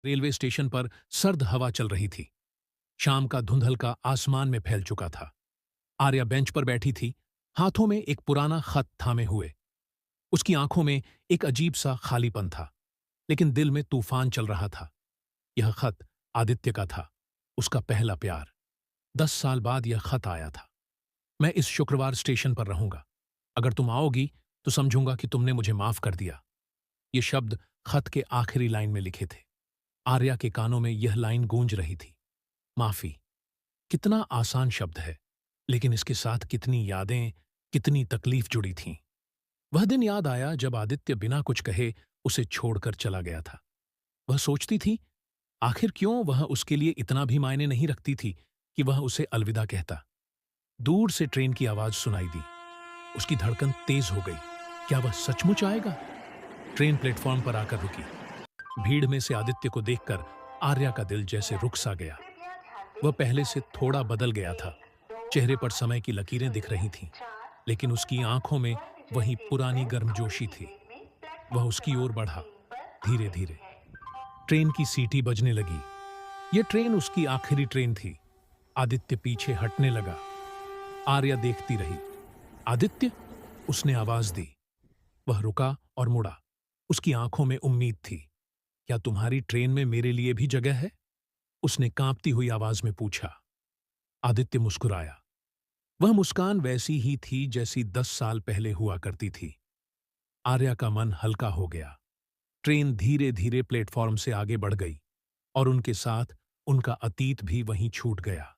Railway station पर सर्द हवा चल रही थी। शाम का धुंधलका आसमान में फैल चुका था। आर्या बेंच पर बैठी थी, हाथों में एक पुराना खत थामे हुए। उसकी आंखों में एक अजीब सा खालीपन था, लेकिन दिल में तूफान चल रहा था। यह खत आदित्य का था, उसका पहला प्यार। 10 साल बाद यह खत आया था। मैं इस शुक्रवार स्टेशन पर रहूंगा। अगर तुम आओगी तो समझूंगा कि तुमने मुझे माफ कर दिया। ये शब्द खत के आखिरी लाइन में लिखे थे। आर्या के कानों में यह लाइन गूंज रही थी। माफी। कितना आसान शब्द है, लेकिन इसके साथ कितनी यादें, कितनी तकलीफ जुड़ी थीं। वह दिन याद आया जब आदित्य बिना कुछ कहे उसे छोड़कर चला गया था। वह सोचती थी, आखिर क्यों वह उसके लिए इतना भी मायने नहीं रखती थी कि वह उसे अलविदा कहता। दूर से ट्रेन की आवाज सुनाई दी। उसकी धड़कन तेज हो गई। क्या वह सचमुच आएगा? ट्रेन प्लेटफॉर्म पर आकर रुकी। भीड़ में से आदित्य को देखकर आर्या का दिल जैसे रुक सा गया। वह पहले से थोड़ा बदल गया था। चेहरे पर समय की लकीरें दिख रही थीं, लेकिन उसकी आंखों में वही पुरानी गर्मजोशी थी। वह उसकी ओर बढ़ा, धीरे धीरे। ट्रेन की सीटी बजने लगी। यह ट्रेन उसकी आखिरी ट्रेन थी। आदित्य पीछे हटने लगा। आर्या देखती रही। आदित्य, उसने आवाज दी। वह रुका और मुड़ा। उसकी आंखों में उम्मीद थी। क्या तुम्हारी ट्रेन में मेरे लिए भी जगह है? उसने कांपती हुई आवाज में पूछा। आदित्य मुस्कुराया। वह मुस्कान वैसी ही थी जैसी 10 साल पहले हुआ करती थी। आर्या का मन हल्का हो गया। ट्रेन धीरे धीरे प्लेटफॉर्म से आगे बढ़ गई और उनके साथ उनका अतीत भी वहीं छूट गया।